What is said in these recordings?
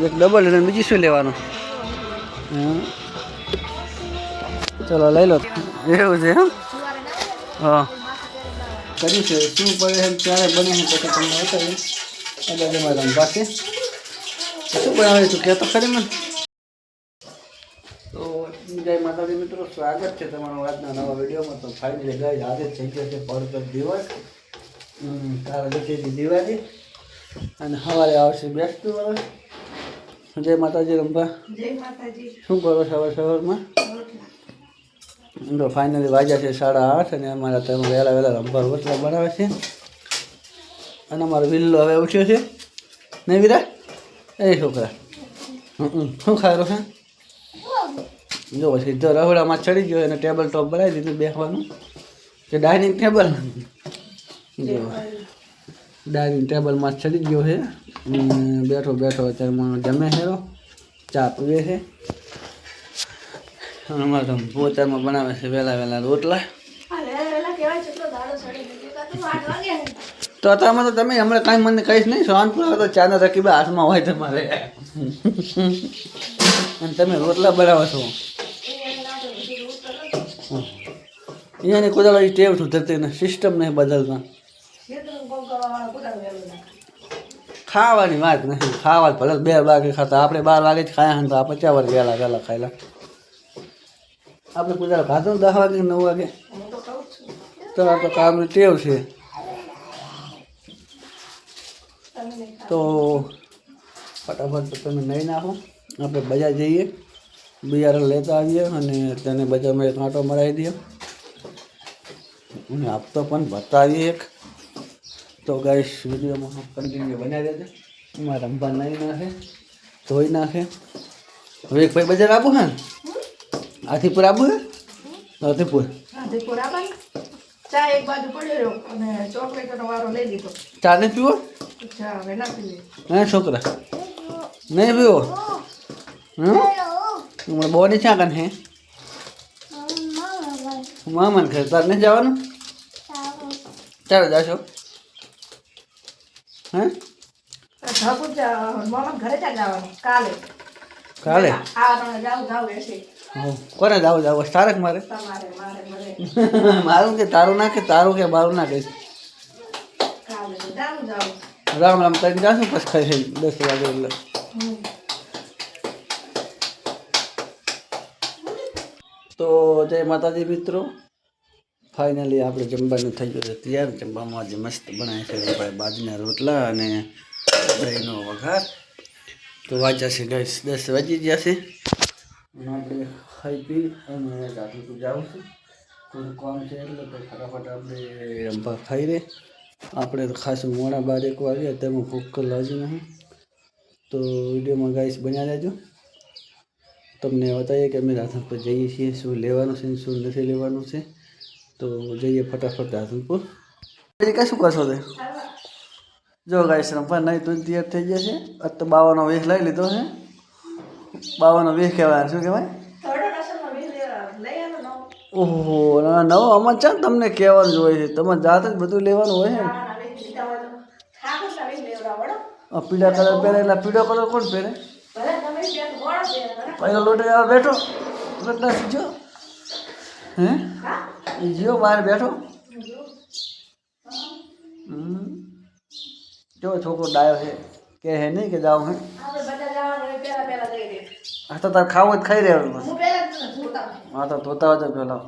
એક ડબલ અને બીજી શું લેવાનું? હા ચલો લઈ લો. એવું છે હા કર્યું છે શું પડે એમ ક્યારે બને છે પછી તમને બતાવીએ. એટલે મારા રંભા શું બનાવે તું કહેતો ખરી મને. તો જય માતાજી મિત્રો, સ્વાગત છે તમારું આજના નવા વિડીયોમાં. તો ફાઇનલી ગાઈસ આજે થઈ ગયો છે પડતર દિવસ. કાલે હતી દિવાળી અને સવારે આવશે બેસતું વર્ષ. જય માતાજી રંભા. જય માતાજી. શું કરો સવારમાં? તો ફાઇનલી વાગ્યા છે 8:30 અને અમારા તમે વહેલા રંભા રોટલા બનાવે છે. અને અમારો વિલ્લો હવે ઉઠ્યો છે નહીં વિરા? એ છોકરા શું ખાયેલો છે? જો સીધો રહોડામાં ચડી ગયો અને ટેબલ ટોપ બનાવી દીધું બેસવાનું કે ડાઇનિંગ ટેબલ. જો ડાઇનિંગ ટેબલમાં ચડી ગયો છે. બેઠો બેઠો અત્યારમાં જમે હેરો ચા પીવે છે. અને અમારે પોતામાં બનાવે છે વહેલા રોટલા. તો અત્યારમાં તો તમે હમણાં કાંઈ મને કહીશ નહીં. સોનપુર તો ચાના રકીબા હાથમાં હોય તમારે અને તમે રોટલા બનાવો છો. અહીંયાની કોદાળી ટેવ સુધરતી ને સિસ્ટમ નહીં બદલતા. ખાવાની વાત નથી. ખાવા ભલે 2 વાગે ખાતા, આપણે 12 વાગે જ ખાયા તો આપણે 4 વાગે વહેલા ખાયેલા. આપણે કોદાળ ખાતો 10 વાગે 9 વાગે તો આ તો કામની ટેવ છે. તો ફટાફટ તમે નહીં નાખો, આપણે બજાર જઈએ, બિયારણ લેતા આવીએ અને તેને બજારમાં એક આંટો મરાવી દઈએ અને હપ્તો પણ બતાવીએ એક. તો ગાઈસ વિડીયોમાં કન્ટિન્યુ બનાવી દેજો. મારા રંભા નહીં નાખે, ધોઈ નાખે. હવે એક ભાઈ બજાર આપું હે આથીપુર આપું હે આથીપુર ચા એક બાજુ પડ્યો અને ચોકલેટનો વારો લઈ લીધો. ચા નહીં પીવો? ચા હવે ના પીવે. હે છોકરા નહીં પીવો? બોની ચા કન હે મામા ઘર તાર નહીં જવાનું? ચાલો જાશો હે? ઘરે ચા જવાનું કાલે. કાલે જાવ એસે કોને જાવ તારક મારે તમારે મારે મને મારું કે તારું ના કે તારું કે મારું ના કહીશ. કાલે જાવ રામ રામ કરીને જાશું પછી ખાઈ છે 10 વાગે એટલે. તો જય માતાજી મિત્રો, ફાઇનલી આપણે જમવાનું થઈ ગયું છે તૈયાર. જમવામાં આજે મસ્ત બનાવે છે આપણે બાજરીના રોટલા અને દહીંનો વઘાર. તો વાગ્યા છે ગાઈસ 10 વાગી ગયા છે અને આપણે ખાઈ પી અને રાત્રે તો જાઉં છું થોડું કામ છે એટલે તો ફટાફટ આપણે રંભા ખાઈ રહે. આપણે તો ખાસ મોડા 12-1 વાગે તેમાં ભૂખ લાગી નહીં. તો વિડીયોમાં ગાઈસ બન્યા રહેજો. તમને બતાવીએ કે અમે રાધનપુર જઈએ છીએ, શું લેવાનું છે શું નથી લેવાનું છે. તો જઈએ ફટાફટ રાધનપુર. પછી કાંઈ શું કરશો તે? જો ગાઈસ રંભા નહીં તો તૈયાર થઈ ગયા છે. આજ તો 52નો વેશ લઈ લીધો છે. 52નો વેશ કહેવાય, શું કહેવાય? ઓહો નવો આમાં ચાલ તમને કહેવાનું જ હોય છે. તમારે જાતે જ બધું લેવાનું હોય છે. પીળા કલર પહેરે એટલે પીળો કલર કોણ પહેરે? પહેલો લોટે આવે બેઠો લોટના સીજો હે એ જીઓ બહાર બેઠો. જો છોકરો ડાયો છે કે હે નહીં કે જાઓ હે. હા તો તારે ખાવું જ ખાઈ રહેવાનું બસ. હા તો ધોતા હોય પહેલાં.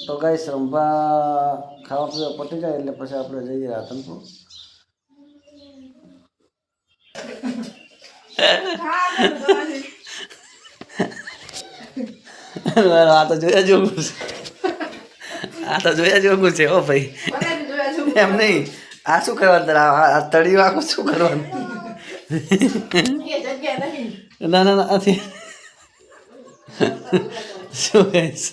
તો ગાઈસ રંભા ખાવા પીવા પટી જાય એટલે પછી આપણે જઈએ રાધનપુર. આ તો જોયા જોગું છે. આ તો જોયા જોગું છે હો ભાઈ. એમ નહીં આ શું કરવાનું તારે? આ તળિયું આખું શું કરવાનું? ના ના નથી શું કહીશ.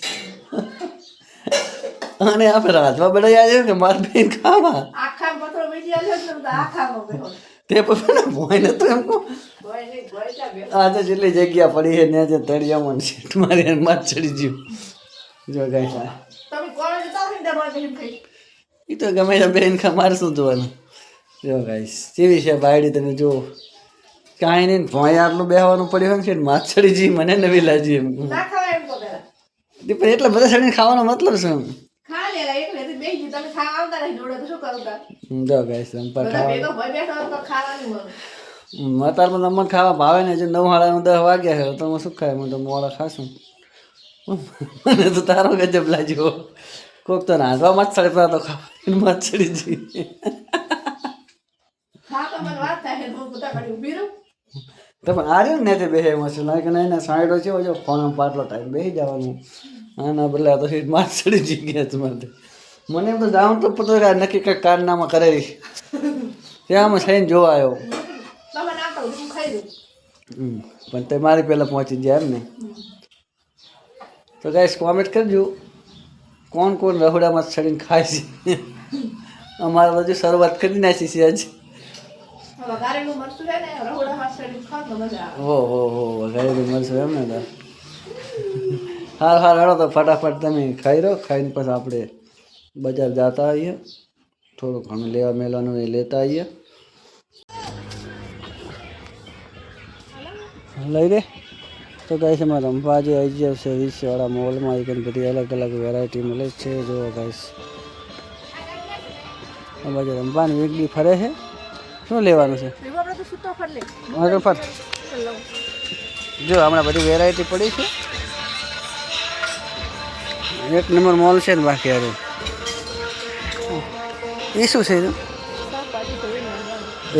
અને આપણે રાતમાં બનાવી છે કે મારે બેન ખાવા તે પછી ભોય નતું એમ કહું. આ તો જેટલી જગ્યા પડી છે ત્યાં જે તળિયામાં સીટ મારી માર ચડી ગયું. જો ગાય એ તો ગમે તે બેન ખા મારે શું જોવાનું. જો ગાઈશ કેવી છે બાયડી તમે જુઓ કાંઈ નહીં ભોંય આટલું બેહવાનું પડ્યું હોય ને છે માછડીજી મને નવી લાજી એમ ના ખવાય એમ કહો પેલા. પણ એટલા બધા સડીને ખાવાનો મતલબ શું ખા લેલા એકલે તો બેસી ગયું. તમે ખાવા આવતા નહીં જોડે તો શું કરું તાર? જો ગાઈસ સંપા બધા ખાવા ભેગો ભય બેઠો હોય તો ખાવાનું હોય. અત્યારમાં તમને ખાવા ભાવે ને જો 9:30 10 વાગ્યા છે તો હું શું ખાય હું તો મોડા ખાશું મને તો તારો ગજબ લાગ્યો કોક તો નાંધવા માછડી પર તો ખાવા માછડીજી ખા તો મને વાત થાય છે. હું પોતા કરી ઊભી રહું. તો પણ આ રહ્યું ને તે બેસે મસ્ત લાગે ને એના સાઈડો છે જો ફોનમાં પાટલો ટાઈમ બેસી જવાનું આના બદલે આ તો સીટ માછડીજી ગયા તમારે મને એમ તો જાઉં તો પતો નક્કી કંઈક કારનામા કરેલી ત્યાં અમે થઈને જોવા આવ્યો તમે ના કરો હું ખાઈ દઉં. પણ તે મારી પહેલાં પહોંચી જાય એમ ને તો ગાઈસ કોમેન્ટ કરજો કોણ કોણ રહોડામાં ચડીને ખાય છે અમારે બધું શરૂઆત કરી નાખી છે આજ વઘારેલું મરચું છે ને રહોડામાં ચડીને ખાવ તો મજા આવે. ઓહો વઘારેલું મળશે એમ ને તાર હાર હાલો તો ફટાફટ તમે ખાઈ રહો ખાઈને પછી આપણે બજાર જતા આવીએ થોડું ઘણું લેવા મેળવાનું એ લેતા આવીએ લઈ રે તો ગાઈસ એમાં રમવા જે આવી જાય છે 20વાળા મોલમાં આવી બધી અલગ અલગ વેરાયટી મળે છે જો ગાઈસ આ બાજુ રમવાની એક દી ફરે છે શું લેવાનું છે આપણે તો સૂતો ફર લે. આગળ ફર જો હમણાં બધી વેરાયટી પડી છે એક નંબર મોલ છે ને બાકી યાર એ શું છે એનું?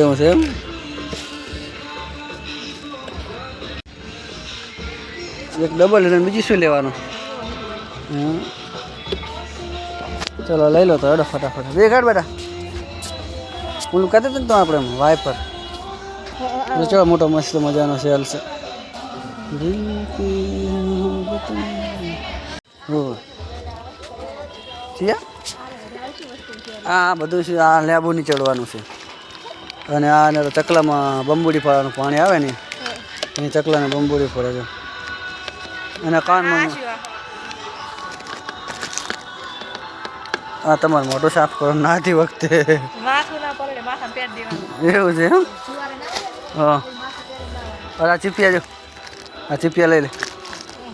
એવું છે એમ એક ડબલ અને બીજું શું લેવાનું હા ચલો લઈ લો તો હેડો ફટાફટ બે કાઢ બેટા ઓલું કહેતા હતા ને તો આપણે વાઇપર ચલો મોટો મસ્ત મજાનો સેલ છે આ બધું છે આ લેબુ ની ચડવાનું છે અને આ ચકલામાં બંબુડી ફરવાનું પાણી આવે ને એ ચકલાને બંબુડી ફરે છે અને કાનમાં આ તમારે મોટો સાફ કરો નાતી વખતે એવું છે એમ હા અરે આ ચીપિયા જો આ ચીપિયા લઈ લે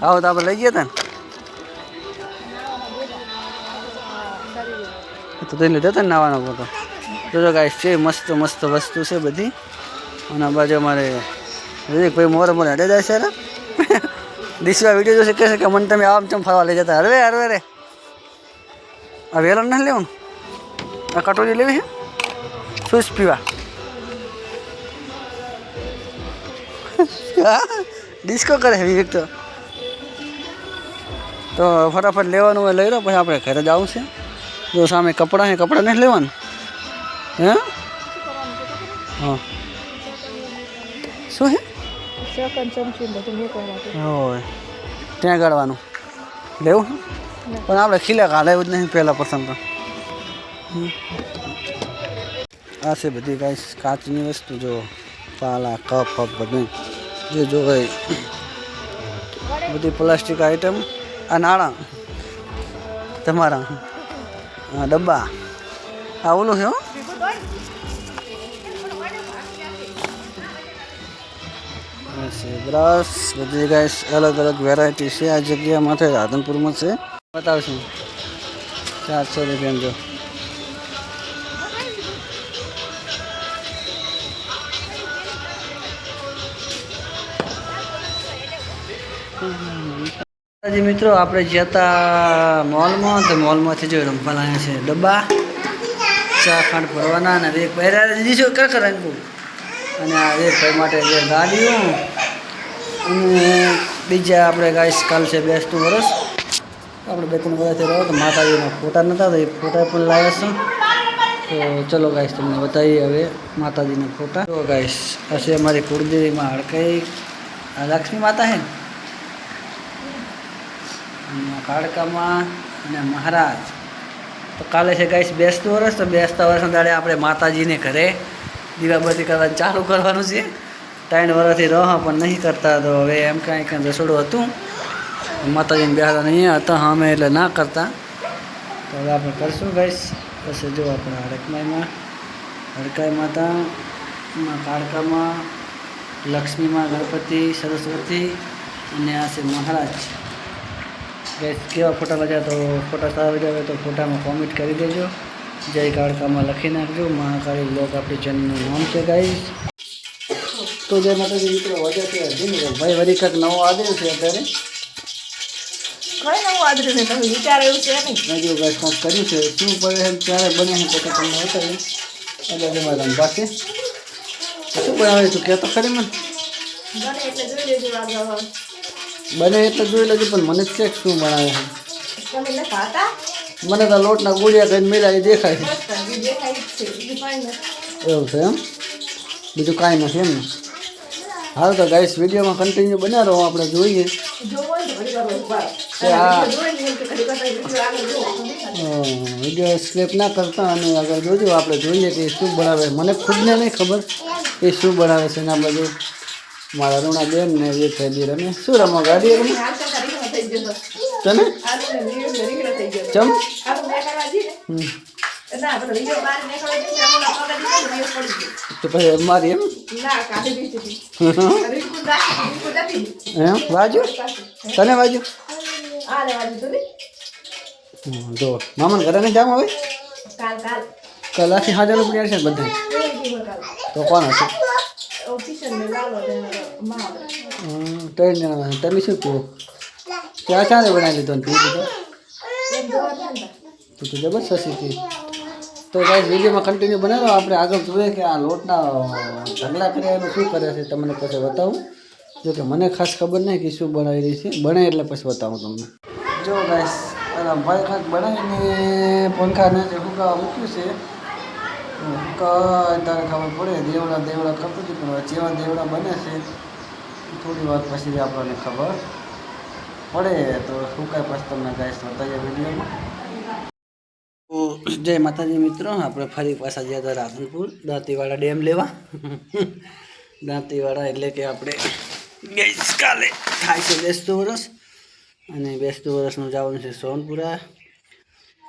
આવો તો આપણે લઈ ગયા હતા ને તો લઈ જતા ને નાવાનો ફોટો જો ગાઈસ છે મસ્ત મસ્ત વસ્તુ છે બધી અને આ બાજુ અમારે ભાઈ મોરે મોરે હટે જાય છે દિશવા વિડીયો જોશે કહેશે કે મને તમે આમ ચમ ફરવા લઈ જતા હરવે હરવે રે આ વેલણ નથી લેવાનું આ કટોરી લેવી છે શું પીવા ડિસ્કો કરે છે વિવેક તો ફટાફટ લેવાનું હોય લઈ લો પછી આપણે ઘરે જવું છે જો સામે કપડાં છે કપડાં નથી લેવાનું હે હા શું છે હોય ત્યાં ગાળવાનું લેવું પણ આપણે ખીલા કાઢે એવું જ નહીં પહેલાં પસંદ તો આ છે બધી કાંઈ કાચની વસ્તુ જો પાલા કપ ફપ બધું જે જો બધી પ્લાસ્ટિક આઈટમ આ નાણાં તમારા ડબ્બા આ ઓલું છે હો બ્રશ બધી ગાઈસ અલગ અલગ વેરાયટી છે આ જગ્યા માટે રાધનપુરમાં છે બતાવશું 400 રૂપિયા જો મિત્રો આપણે ગયા હતા મોલમાં તો મોલમાંથી જો રમવા લાવ્યા છે ડબ્બા ચા ખાંડ ભરવાના અને એક પહેરા દીધું કર રંગું અને આ એક ભાઈ માટે જે ગાડીઓ અને બીજા આપણે ગાઈસ કાલ છે બેસતું વરસ આપણે 2-3 વર્ષથી રહો તો માતાજીના ફોટા નહોતા તો એ ફોટા પણ લાવ્યા છે તો ચલો ગાઈસ તમને બતાવીએ હવે માતાજીના ફોટા તો ગાઈસ આ છે અમારી કુળદેવીમાં હડકાઈ આ લક્ષ્મી માતા છે ને કાળકામાં અને મહારાજ તો કાલે છે ગાઈસ બેસતું વરસ તો બેસતા વર્ષના દાડે આપણે માતાજીને ઘરે દીવાબત્તી કરવાનું ચાલુ કરવાનું છે 3 વર્ષથી રહ પણ નહીં કરતા તો હવે એમ કાંઈ રસોડું હતું માતાજીને બેસતા નહીં હતા અમે એટલે ના કરતા તો હવે આપણે કરશું ગાઈસ પછી જો આપણે હડકાઈ માતા કાળકામાં લક્ષ્મીમાં, ગણપતિ, સરસ્વતી અને આ છે મહારાજ. ગેસ કેવા ફોટા લખ્યા તો ફોટા સારા લખ્યા હોય તો ફોટામાં કોમેન્ટ કરી દેજો. જય કાળકામાં લખી નાખજો. મહાકાળી બ્લોગ આપણી ચેનલનું નામ છે ગાઈસ. તો જય માતાજી મિત્રો, વજન છે અર્જુન ભાઈ વળી કાંઈક નવો આદેશ છે અત્યારે. કઈ નવું આદર્યું ને તમે વિચાર એવું છે નહીં. મેં જો ગાઈસ કાંઈક કર્યું છે, શું પડે છે ક્યારે બને છે પછી તમને બતાવીએ. એટલે મારા પાસે શું બનાવે તું કહેતો ખરી મને? બને એટલે જોઈ લેજો આગળ. બને એટલે જોઈ લેજો, પણ મને જ છે શું બનાવે છે. તમે ન ખાતા મને તો લોટના ગોળિયા કરીને મેળા દેખાય છે. બસ તમને દેખાય જ છે બીજું કાંઈ નથી. એવું છે એમ? બીજું કાંઈ નથી એમ ને? હાલ તો ગાઈસ વિડીયોમાં કન્ટિન્યુ બના રહો, આપણે જોઈએ. જોવો હોય તો ઘડી વાર ઉભા રહો. કે આ જોઈ ને એમ કે ઘડી વાર વિડીયો આગળ જોવો. વિડીયો સ્લેપ ના કરતા અને આગળ જોજો, આપણે જોઈએ કે શું બનાવે. મને ખુદને નહીં ખબર એ શું બનાવે છે. એના બધું મારા રૂણા બેન ને એ થઈ ગઈ રમે. શું રમો ગાડી રમે હાલ તો ખરી થઈ જતો. તને આ તો વિડીયો ઘડી થઈ ગયો. ચમ આ તો દેખાડવા જઈએ ને. ના બધો વિડીયો બહાર નીકળે છે એમાં પગડી વિડીયો પડી ગયો. તો પછી મારી એમ ના કાઢી દીધી રીકુ જાતી એમ વાજુ તને વાજુ આ લેવાની તો નહીં જો મામાને ઘરે નહીં જામ હવે કાલ કલાથી હાજર પ્લેયર છે બધા. તો કોણ હશે? ઓફિસર ને લાલો ને માં 3 જણા. તમે શું કહો? ક્યાં ચાલે બનાવી લીધો ને તું તો એમ જોવા જાય ને તું તો જબરજસ્ત હતી. તો ગાઈસ વિડીયોમાં કન્ટિન્યુ બનાવો, આપણે આગળ જોઈએ કે આ લોટના ઢગલા કર્યા એનું શું કરે છે તમને પછી બતાવું. જો કે મને ખાસ ખબર નહીં કે શું બનાવી રહી છે, બને એટલે પછી બતાવું તમને. જો ગાઈસ ભાઈ કાંઈક બનાવીને પંખાને જે હુકાવા મૂક્યું છે, તારે ખબર પડે. દેવડા કરતું હતું પણ જેવા દેવડા બને છે થોડી વાર પછી આપણને ખબર પડે. તો હુકાય પછી તમને ગાઈસ બતાવીએ વિડીયોમાં. જય માતાજી મિત્રો, આપણે ફરી પાછા ગયા હતા રાધનપુર દાંતીવાડા ડેમ લેવા. દાંતીવાડા એટલે કે આપણે ગઈસ કાલે થાય છે બેસતું વરસ, અને બેસતું વરસનું જવાનું છે સોનપુરા.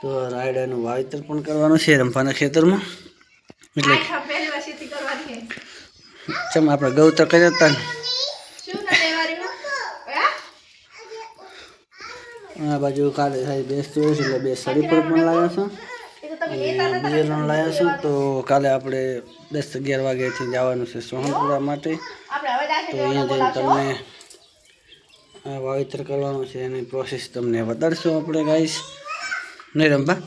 તો રાયડાનું વાવેતર પણ કરવાનું છે રંભાના ખેતરમાં. એટલે પહેલી વાર ખેતી કરવાની છે ચમ આપણે ગૌતર કર્યા હતા ને શું ના લેવાની આ બાજુ કાલે થાય બેસતું વરસ એટલે બે સળી પર પણ લાવ્યા છો બિયરણ લાવ્યા છું. તો કાલે આપણે 10-11 વાગ્યાથી જવાનું છે સોહનપુરા માટે. તો અહીંયા જઈને તમને આ વાવેતર કરવાનું છે એની પ્રોસેસ તમને બતાડશું આપણે ગાઈસ. નહીં રંભા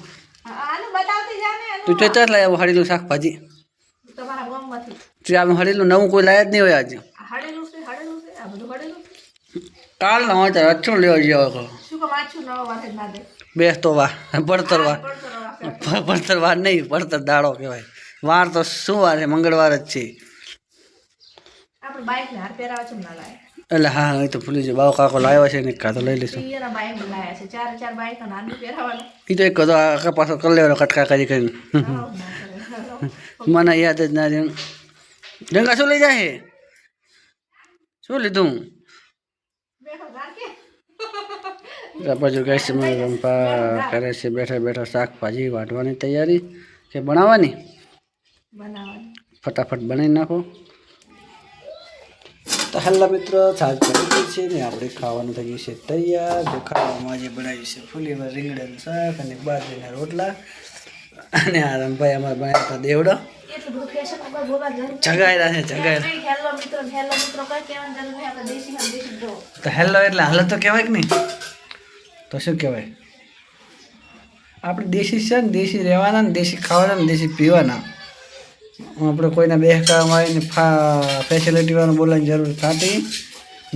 તું ચા લાવ્યા હળીલું શાકભાજી? તમારા ગામમાંથી તું આમ હળીલું નવું કોઈ લાયા જ નહીં હોય આજે? હળેલું છે આ બધું હળેલું કાલના હોય તો અચ્છું લેવા જેવા કહો. શું કે વાંચું નવા વાંચે ના દે બેસતો વાર પડતર વાર નહીં, પડતર દાડો કહેવાય. વાર તો શું વાર છે, મંગળવાર જ છે. આપણે બાઈક ને હાર પહેરાવા છે ના લાયા એટલે હા એ તો ભૂલી જાય. બાવો કાકો લાવ્યા છે ને કાં તો લઈ લઈશું. એના બાઈક લાયા છે ચાર બાઈક ના હાર પહેરાવાના એ તો એક કદો આખા પાછો કરી લેવાનો કટકા કરીને. મને યાદ જ ના રહ્યું. જંગા શું લઈ જાય? શું લીધું? બાજુ ગાઈસ રંપા કરે છે બેઠા બેઠા શાકભાજી વાટવાની તૈયારી કે બનાવવાની. ફટાફટ બનાવી નાખો. તો હેલો મિત્રો, શાક બની છે ને આપણે ખાવાનું થઈ ગયું છે તૈયાર. જો ખાવામાં આજે બનાવ્યું છે ફુલીવાર રીંગણાનું શાક અને બાજરીના રોટલા. અને આ રંભાઈ અમારે બનાવ્યા હતા દેવડો. જગાયેલા છે તો હેલો એટલે હાલ તો કહેવાય કે નહીં તો શું કહેવાય? આપણે દેશી છે ને, દેશી રહેવાના ને, દેશી ખાવાના ને, દેશી પીવાના. આપણે કોઈના બેહકામાં આવીને ફેસિલિટીવાળું બોલવાની જરૂર થતી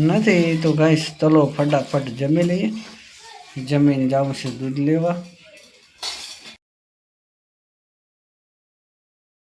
નથી. તો ગાઈસ ચલો ફટાફટ જમી લઈએ. જમીને જાઉં છે દૂધ લેવા.